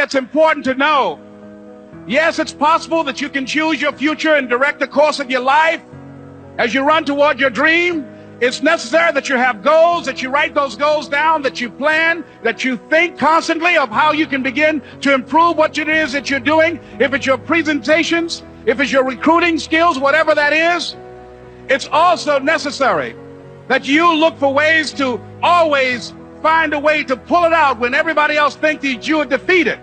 that's important to know. Yes, it's possible that you can choose your future and direct the course of your life as you run toward your dream. It's necessary that you have goals, that you write those goals down, that you plan, that you think constantly of how you can begin to improve what it is that you're doing. If it's your presentations, if it's your recruiting skills, whatever that is, it's also necessary that you look for ways to always find a way to pull it out when everybody else thinks that you are defeated.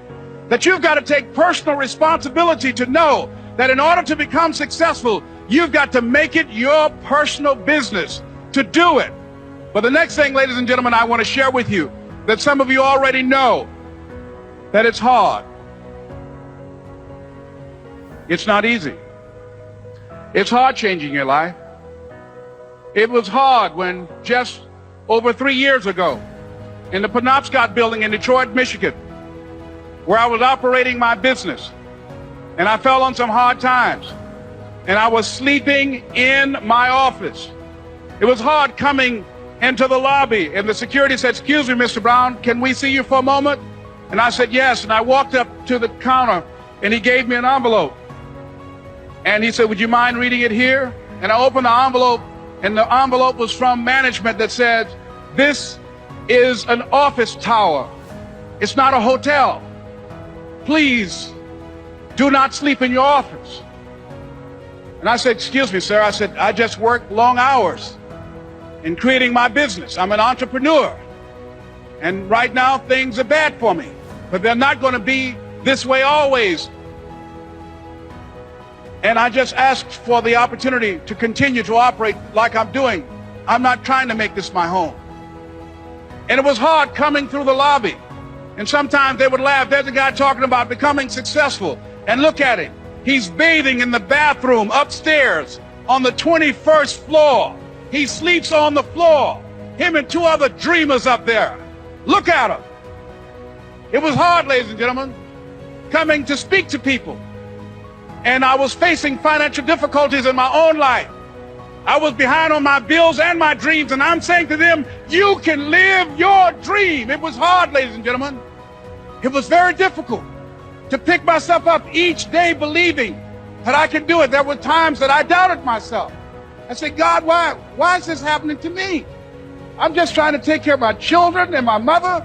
That you've got to take personal responsibility to know that in order to become successful, you've got to make it your personal business to do it. But the next thing, ladies and gentlemen, I want to share with you that some of you already know that it's hard. It's not easy. It's hard changing your life. It was hard when just over 3 years ago in the Penobscot building in Detroit, Michigan, where I was operating my business, and I fell on some hard times, and I was sleeping in my office. It was hard coming into the lobby, and the security said, "Excuse me, Mr. Brown, can we see you for a moment?" And I said, "Yes." And I walked up to the counter, and he gave me an envelope. And he said, "Would you mind reading it here?" And I opened the envelope, and the envelope was from management that said, "This is an office tower. It's not a hotel. Please do not sleep in your office." And I said, "Excuse me, sir." I said, "I just work long hours in creating my business. I'm an entrepreneur. And right now things are bad for me, but they're not going to be this way always. And I just asked for the opportunity to continue to operate like I'm doing. I'm not trying to make this my home." And it was hard coming through the lobby. And sometimes they would laugh. There's a guy talking about becoming successful. And look at him. He's bathing in the bathroom upstairs on the 21st floor. He sleeps on the floor. Him and 2 other dreamers up there. Look at him. It was hard, ladies and gentlemen, coming to speak to people. And I was facing financial difficulties in my own life. I was behind on my bills and my dreams, and I'm saying to them, you can live your dream. It was hard, ladies and gentlemen. It was very difficult to pick myself up each day believing that I could do it. There were times that I doubted myself. I said, "God, why is this happening to me? I'm just trying to take care of my children and my mother.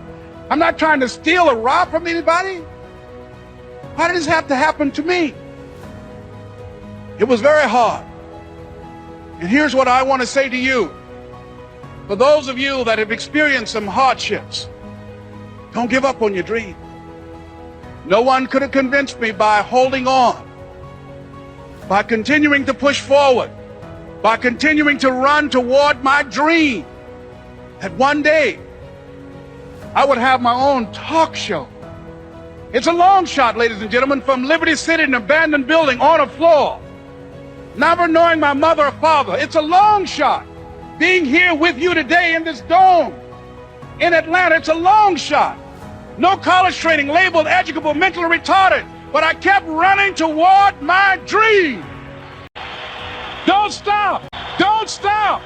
I'm not trying to steal or rob from anybody. Why did this have to happen to me?" It was very hard. And here's what I want to say to you. For those of you that have experienced some hardships, don't give up on your dream. No one could have convinced me by holding on, by continuing to push forward, by continuing to run toward my dream, that one day I would have my own talk show. It's a long shot, ladies and gentlemen, from Liberty City, an abandoned building on a floor, never knowing my mother or father. It's a long shot. Being here with you today in this dome in Atlanta, it's a long shot. No college training, labeled educable, mentally retarded, but I kept running toward my dream. Don't stop. Don't stop.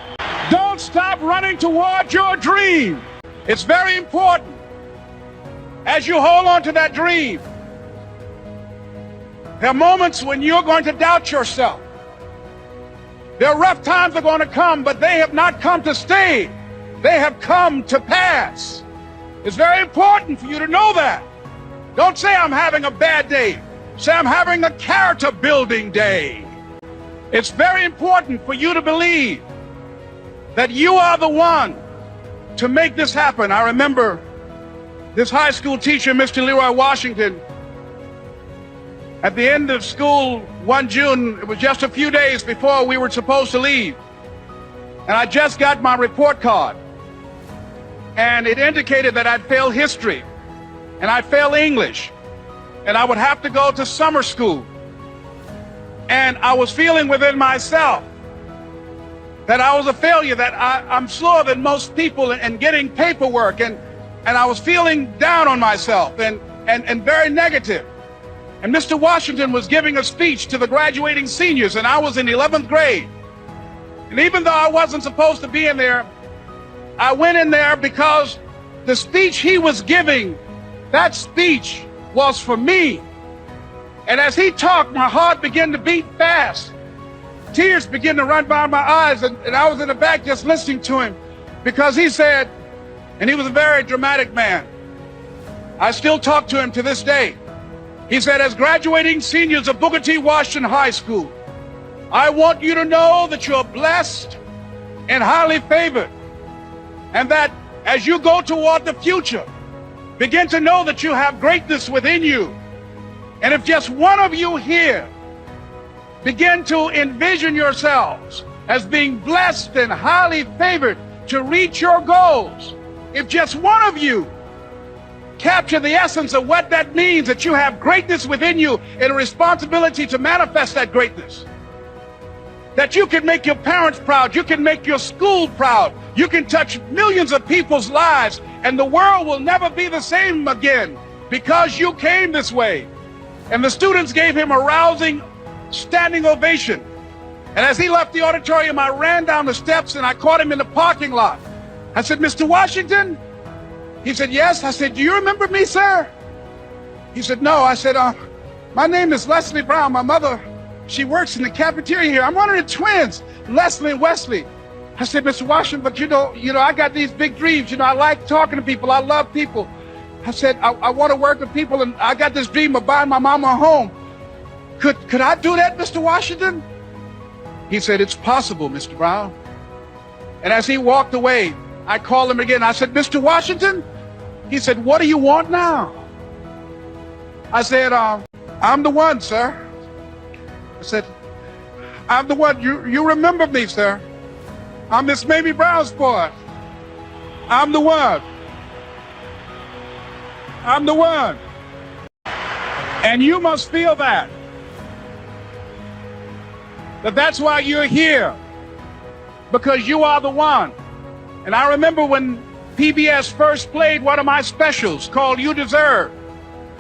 Don't stop running toward your dream. It's very important as you hold on to that dream. There are moments when you're going to doubt yourself. There are rough times that are going to come, but they have not come to stay. They have come to pass. It's very important for you to know that. Don't say, "I'm having a bad day." Say, "I'm having a character building day." It's very important for you to believe that you are the one to make this happen. I remember this high school teacher, Mr. Leroy Washington, at the end of school one June, it was just a few days before we were supposed to leave, and I just got my report card, and it indicated that I'd failed history, and I'd failed English, and I would have to go to summer school. And I was feeling within myself that I was a failure, that I'm slower than most people in getting paperwork, and I was feeling down on myself and very negative. And Mr. Washington was giving a speech to the graduating seniors, and I was in 11th grade. And even though I wasn't supposed to be in there, I went in there because the speech he was giving, that speech was for me. And as he talked, my heart began to beat fast. Tears began to run by my eyes, and I was in the back just listening to him, because he said, and he was a very dramatic man. I still talk to him to this day. He said, as graduating seniors of Booker T. Washington High School, I want you to know that you're blessed and highly favored, and that as you go toward the future, begin to know that you have greatness within you. And if just one of you here begin to envision yourselves as being blessed and highly favored to reach your goals, if just one of you capture the essence of what that means, that you have greatness within you and a responsibility to manifest that greatness, that you can make your parents proud, you can make your school proud, you can touch millions of people's lives, and the world will never be the same again because you came this way. And the students gave him a rousing standing ovation. And as he left the auditorium, I ran down the steps and I caught him in the parking lot. I said, Mr. Washington? He said, yes. I said, do you remember me, sir? He said, no. I said, my name is Leslie Brown. My mother, she works in the cafeteria here. I'm one of the twins, Leslie and Wesley. I said, Mr. Washington, but you know, I got these big dreams. I like talking to people. I love people. I said, I want to work with people, and I got this dream of buying my mama a home. Could I do that, Mr. Washington? He said, it's possible, Mr. Brown. And as he walked away, I called him again. I said, Mr. Washington? He said, what do you want now? I said, I'm the one, sir. I said, I'm the one. You remember me, sir. I'm Miss Mamie Brown's boy. I'm the one. I'm the one. And you must feel that. That's why you're here. Because you are the one. And I remember when PBS first played one of my specials called You Deserve,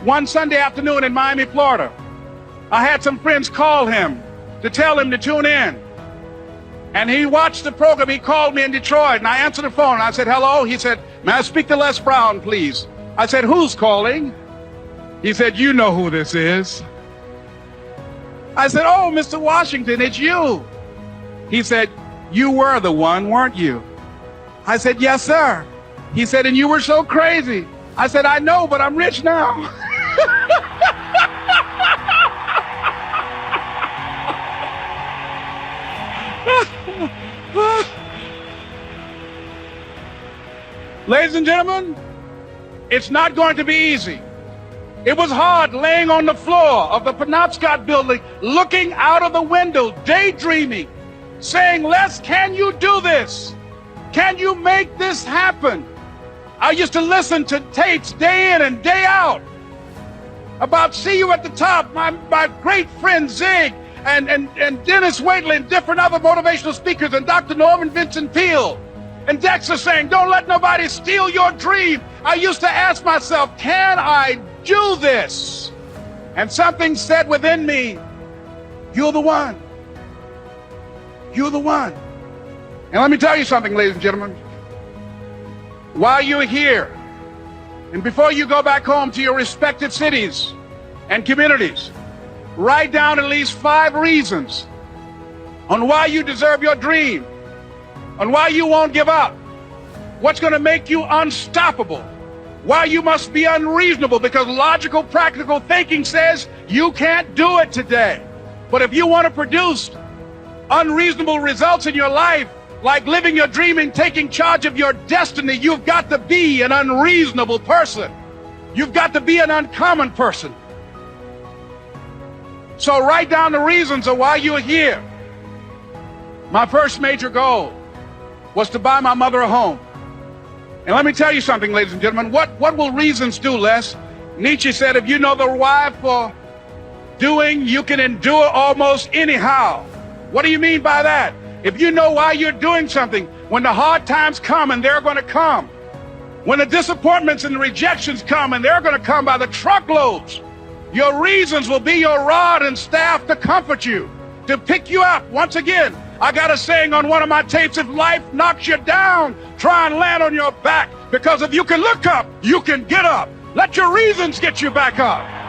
one Sunday afternoon in Miami, Florida. I had some friends call him to tell him to tune in. And he watched the program. He called me in Detroit, and I answered the phone. I said, hello. He said, may I speak to Les Brown, please? I said, who's calling? He said, you know who this is. I said, oh, Mr. Washington, it's you. He said, you were the one, weren't you? I said, yes, sir. He said, and you were so crazy. I said, I know, but I'm rich now. Ladies and gentlemen, it's not going to be easy. It was hard laying on the floor of the Penobscot building, looking out of the window, daydreaming, saying, Les, can you do this? Can you make this happen? I used to listen to tapes day in and day out about See You at the Top, my great friend Zig and Dennis Waitley and different other motivational speakers, and Dr. Norman Vincent Peale and Dexter saying, don't let nobody steal your dream. I used to ask myself, can I do this? And something said within me, you're the one. You're the one. And let me tell you something, ladies and gentlemen. While you're here, and before you go back home to your respective cities and communities, write down at least 5 reasons on why you deserve your dream, on why you won't give up, what's going to make you unstoppable, why you must be unreasonable, because logical, practical thinking says you can't do it today. But if you want to produce unreasonable results in your life, like living your dream and taking charge of your destiny, you've got to be an unreasonable person. You've got to be an uncommon person. So write down the reasons of why you're here. My first major goal was to buy my mother a home. And let me tell you something, ladies and gentlemen. What will reasons do, Les? Nietzsche said, if you know the why for doing, you can endure almost anyhow. What do you mean by that? If you know why you're doing something, when the hard times come, and they're going to come, when the disappointments and the rejections come, and they're going to come by the truckloads, your reasons will be your rod and staff to comfort you, to pick you up. Once again, I got a saying on one of my tapes, if life knocks you down, try and land on your back, because if you can look up, you can get up. Let your reasons get you back up.